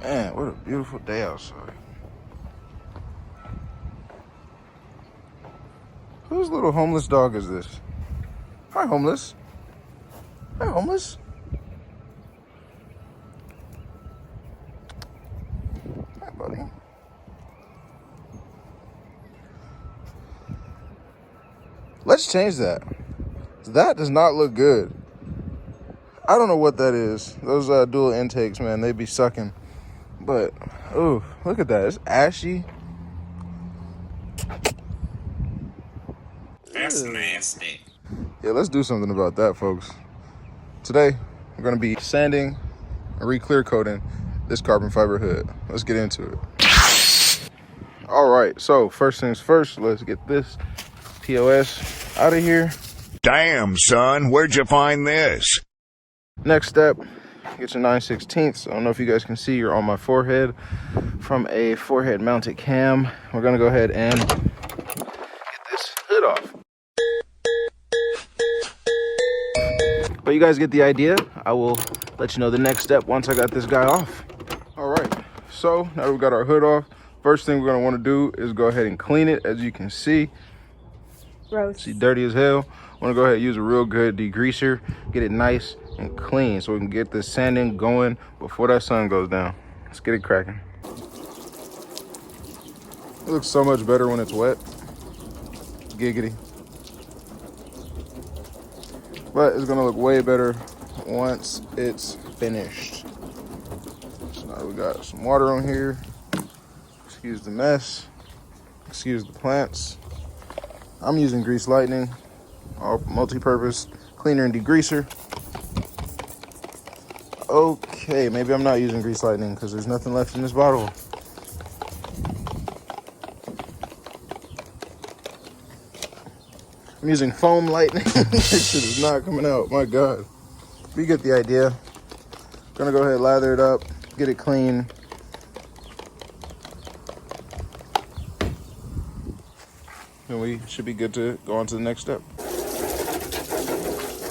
Man, what a beautiful day outside. Whose little homeless dog is this? Hi, homeless. Hi, homeless. Hi, buddy. Let's change that. That does not look good. I don't know what that is. Those dual intakes, man, they be sucking. But, ooh, look at that. It's ashy. That's nasty. Yeah, let's do something about that, folks. Today, we're going to be sanding and re-clear coating this carbon fiber hood. Let's get into it. All right, so first things first, let's get this POS out of here. Damn, son, where'd you find this? Next step, get your 9/16. I don't know if you guys can see, you're on my forehead from a forehead mounted cam. We're going to go ahead and get this hood off. But you guys get the idea. I will let you know the next step once I got this guy off. All right, so now that we got our hood off, first thing we're gonna wanna do is go ahead and clean it. As you can see, gross. See, dirty as hell. Wanna go ahead and use a real good degreaser, get it nice and clean so we can get this sanding going before that sun goes down. Let's get it cracking. It looks so much better when it's wet. Giggity. But it's gonna look way better once it's finished. So now we got some water on here. Excuse the mess. Excuse the plants. I'm using Grease Lightning, all multi-purpose cleaner and degreaser. Okay, maybe I'm not using Grease Lightning because there's nothing left in this bottle. I'm using foam lightning. This shit is not coming out, my God. But you get the idea. Gonna go ahead, lather it up, get it clean. And we should be good to go on to the next step.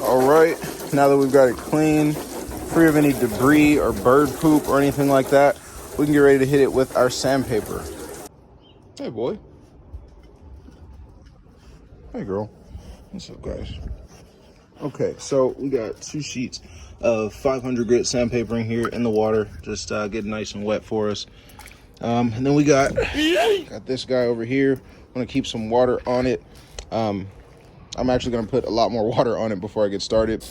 All right, now that we've got it clean, free of any debris or bird poop or anything like that, we can get ready to hit it with our sandpaper. Hey, boy. Hey, girl. What's up, guys? Okay, so we got 2 sheets of 500 grit sandpaper in here in the water, just getting nice and wet for us. And then we got this guy over here. I'm gonna keep some water on it. I'm actually gonna put a lot more water on it before I get started.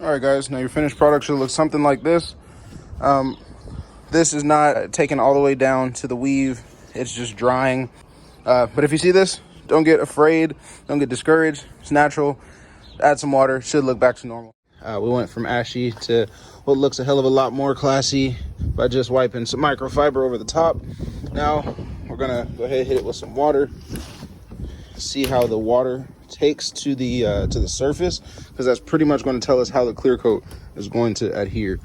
All right, guys, now your finished product should look something like this. This is not taken all the way down to the weave. It's just drying. But if you see this, don't get afraid. Don't get discouraged. It's natural. Add some water. Should look back to normal. We went from ashy to what looks a hell of a lot more classy by just wiping some microfiber over the top. Now, we're going to go ahead and hit it with some water. See how the water takes to the surface, because that's pretty much going to tell us how the clear coat is going to adhere.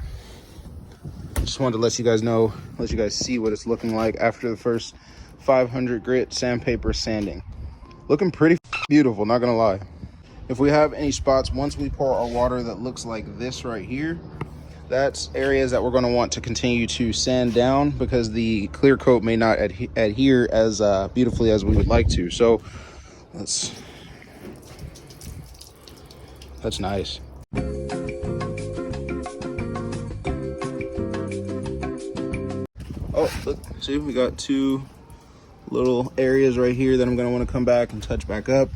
Just wanted to let you guys know, let you guys see what it's looking like after the first 500 grit sandpaper sanding. Looking pretty beautiful, not gonna lie. if we have any spots, once we pour our water that looks like this right here, that's areas that we're going to want to continue to sand down because the clear coat may not adhere as beautifully as we would like to. So that's nice. Oh, look, see, we got two little areas right here that I'm going to want to come back and touch back up.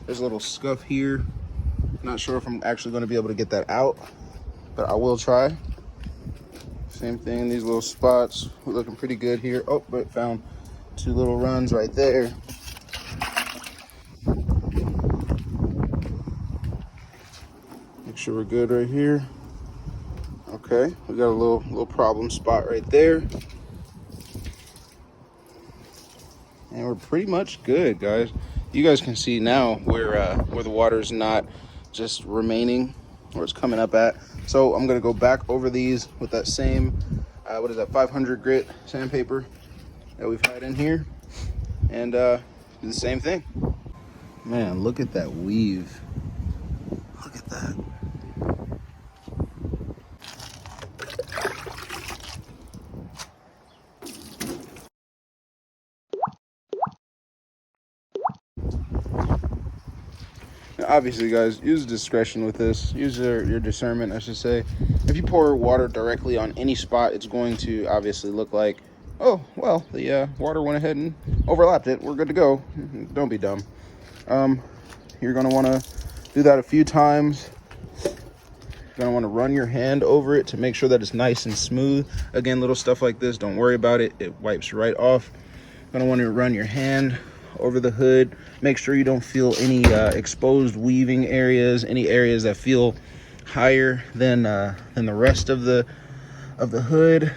There's a little scuff here. Not sure if I'm actually going to be able to get that out, but I will try. Same thing, these little spots, we're looking pretty good here. Oh, but found two little runs right there. Make sure we're good right here. Okay, we got a little problem spot right there. And we're pretty much good, guys. You guys can see now where the water is not just remaining, where it's coming up at. So I'm gonna go back over these with that same, what is that, 500 grit sandpaper that we've had in here, and do the same thing. Man, look at that weave. Look at that. Obviously, guys, use discretion with this. Use your discernment, I should say. If you pour water directly on any spot, it's going to obviously look like, oh, well, the water went ahead and overlapped it. We're good to go. Don't be dumb. You're going to want to do that a few times. You're going to want to run your hand over it to make sure that it's nice and smooth. Again, little stuff like this, don't worry about it. It wipes right off. You're going to want to run your hand over the hood. Make sure you don't feel any exposed weaving areas, any areas that feel higher than the rest of the hood.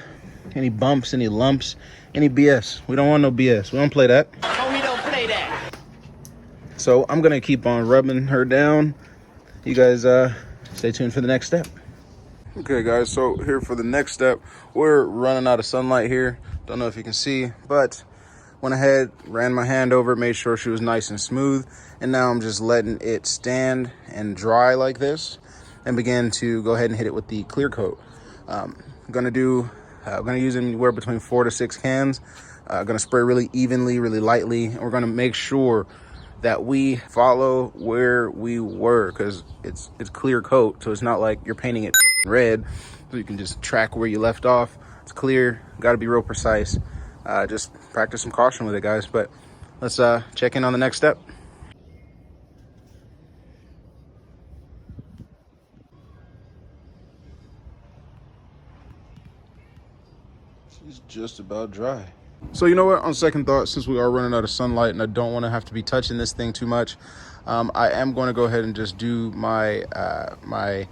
Any bumps, any lumps, any BS. We don't want no BS. We don't play that. Oh, we don't play that. So I'm gonna keep on rubbing her down. You guys stay tuned for the next step. Okay, guys, so here for the next step, we're running out of sunlight here. Don't know if you can see, but went ahead, ran my hand over it, made sure she was nice and smooth, and now I'm just letting it stand and dry like this, and begin to go ahead and hit it with the clear coat. I'm gonna use anywhere between 4 to 6 cans. Gonna spray really evenly, really lightly, and we're gonna make sure that we follow where we were, because it's clear coat, so it's not like you're painting it red, so you can just track where you left off. It's clear, got to be real precise. Just practice some caution with it, guys. But let's check in on the next step. She's just about dry. So you know what, on second thought, since we are running out of sunlight and I don't want to have to be touching this thing too much, I am going to go ahead and just do my my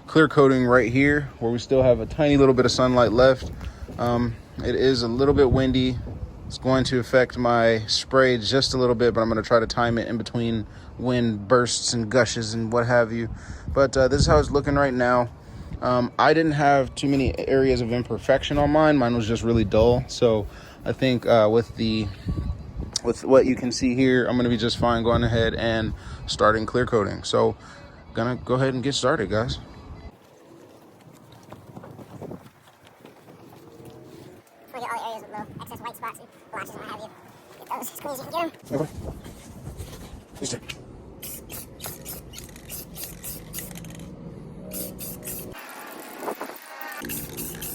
clear coating right here where we still have a tiny little bit of sunlight left. It is a little bit windy. It's going to affect my spray just a little bit, but I'm going to try to time it in between wind bursts and gushes and what have you. But this is how it's looking right now. I didn't have too many areas of imperfection on mine. Mine was just really dull. So I think with what you can see here, I'm going to be just fine going ahead and starting clear coating. So gonna go ahead and get started, guys. Get all the areas with low excess white spots and blotches and what have you. Get those as clean as you can get them. Okay. Please do.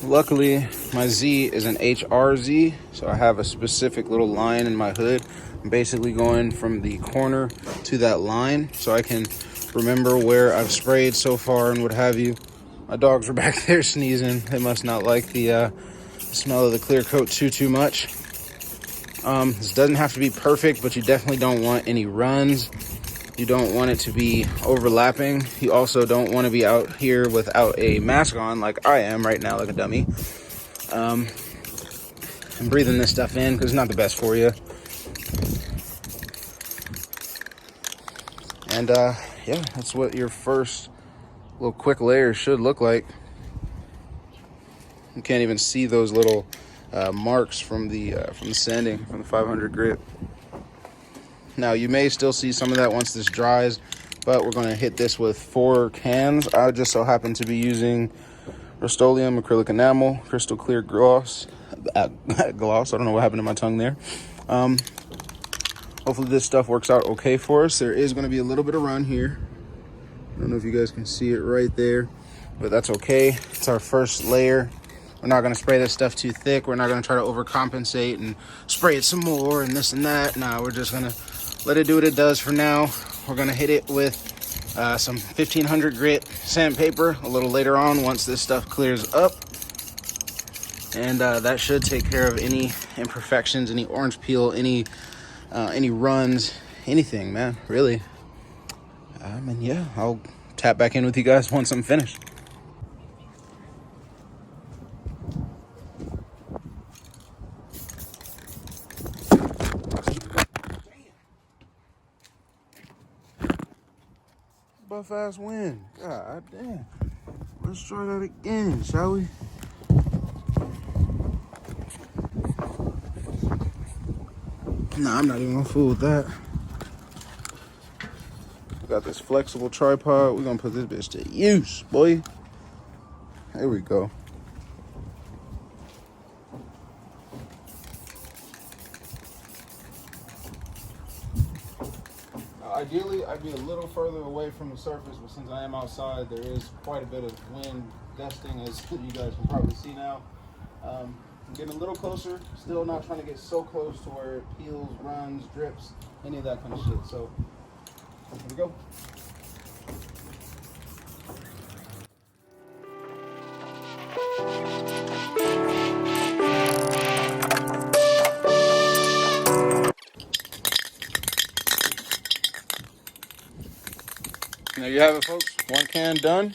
Luckily, my Z is an HRZ, so I have a specific little line in my hood. I'm basically going from the corner to that line so I can remember where I've sprayed so far and what have you. My dogs were back there sneezing. They must not like the smell of the clear coat too much. This doesn't have to be perfect, but you definitely don't want any runs. You don't want it to be overlapping. You also don't want to be out here without a mask on like I am right now, like a dummy. I'm breathing this stuff in because it's not the best for you. And yeah, that's what your first little quick layer should look like. You can't even see those little marks from the sanding, from the 500 grit. Now you may still see some of that once this dries, but we're going to hit this with 4 cans. I just so happen to be using Rust-Oleum acrylic enamel, crystal clear gloss. Gloss, I don't know what happened to my tongue there. Hopefully this stuff works out okay for us. There is going to be a little bit of run here. I don't know if you guys can see it right there, but that's okay. It's our first layer. We're not going to spray this stuff too thick. We're not going to try to overcompensate and spray it some more and this and that. No, we're just going to let it do what it does for now. We're going to hit it with some 1500 grit sandpaper a little later on once this stuff clears up. And that should take care of any imperfections, any orange peel, any runs, anything, man, really. And yeah, I'll tap back in with you guys once I'm finished. Buff ass win. God damn. Let's try that again, shall we? Nah, I'm not even gonna fool with that. We got this flexible tripod. We're gonna put this bitch to use, boy. There we go. Ideally, I'd be a little further away from the surface, but since I am outside, there is quite a bit of wind gusting, as you guys can probably see now. I'm getting a little closer, still not trying to get so close to where it peels, runs, drips, any of that kind of shit. So, here we go. There you have it, folks. 1 can done.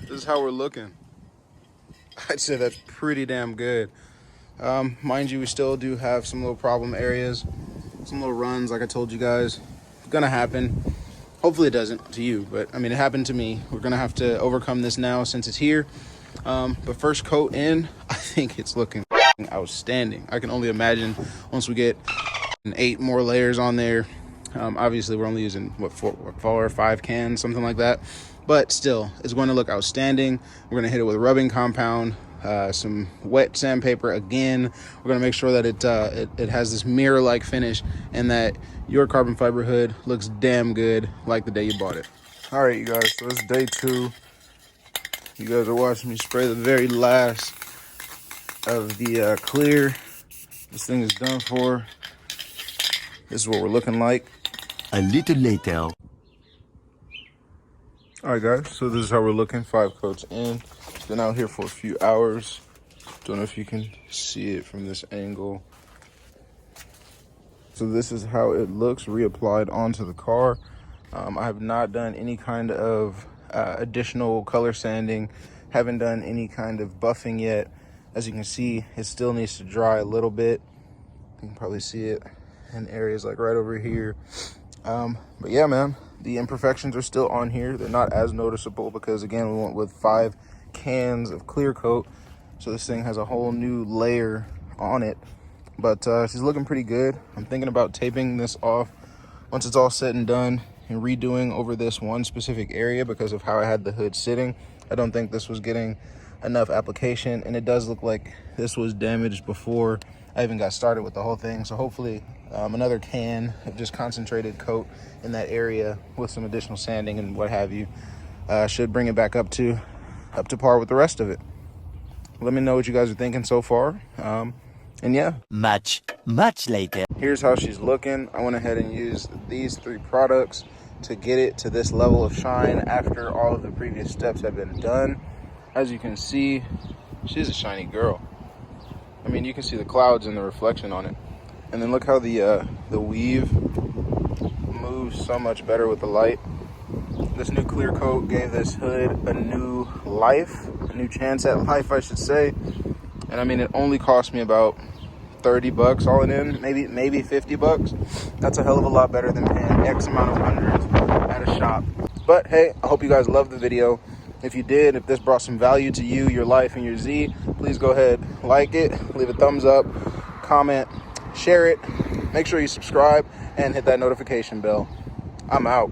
This is how we're looking. I'd say that's pretty damn good. Mind you, we still do have some little problem areas, some little runs, like I told you guys. It's gonna happen. Hopefully it doesn't to you, but I mean, it happened to me. We're gonna have to overcome this now since it's here. But first coat in, I think it's looking outstanding. I can only imagine once we get 8 more layers on there. Obviously we're only using four or 5 cans, something like that, but still it's going to look outstanding. We're going to hit it with rubbing compound, some wet sandpaper again. We're going to make sure that it has this mirror like finish and that your carbon fiber hood looks damn good like the day you bought it. All right, you guys, so it's day 2. You guys are watching me spray the very last of the clear. This thing is done for. This is what we're looking like. A little later. All right, guys, so this is how we're looking. 5 coats in. Been out here for a few hours. Don't know if you can see it from this angle. So this is how it looks reapplied onto the car. I have not done any kind of additional color sanding. Haven't done any kind of buffing yet. As you can see, it still needs to dry a little bit. You can probably see it in areas like right over here. But yeah, man, the imperfections are still on here. They're not as noticeable because, again, we went with 5 cans of clear coat, so this thing has a whole new layer on it. But she's looking pretty good. I'm thinking about taping this off once it's all said and done and redoing over this one specific area because of how I had the hood sitting. I don't think this was getting enough application, and it does look like this was damaged before I even got started with the whole thing. So hopefully another can of just concentrated coat in that area with some additional sanding and what have you should bring it back up to par with the rest of it. Let me know what you guys are thinking so far. And yeah, Much later. here's how she's looking. I went ahead and used these 3 products to get it to this level of shine after all of the previous steps have been done. As you can see, she's a shiny girl. I mean, you can see the clouds and the reflection on it. And then look how the weave moves so much better with the light. This new clear coat gave this hood a new life, a new chance at life, I should say. And I mean, it only cost me about $30 all in, maybe $50. That's a hell of a lot better than paying X amount of hundreds at a shop. But hey, I hope you guys loved the video. If you did, if this brought some value to you, your life, and your Z, please go ahead, like it, leave a thumbs up, comment, share it. Make sure you subscribe and hit that notification bell. I'm out.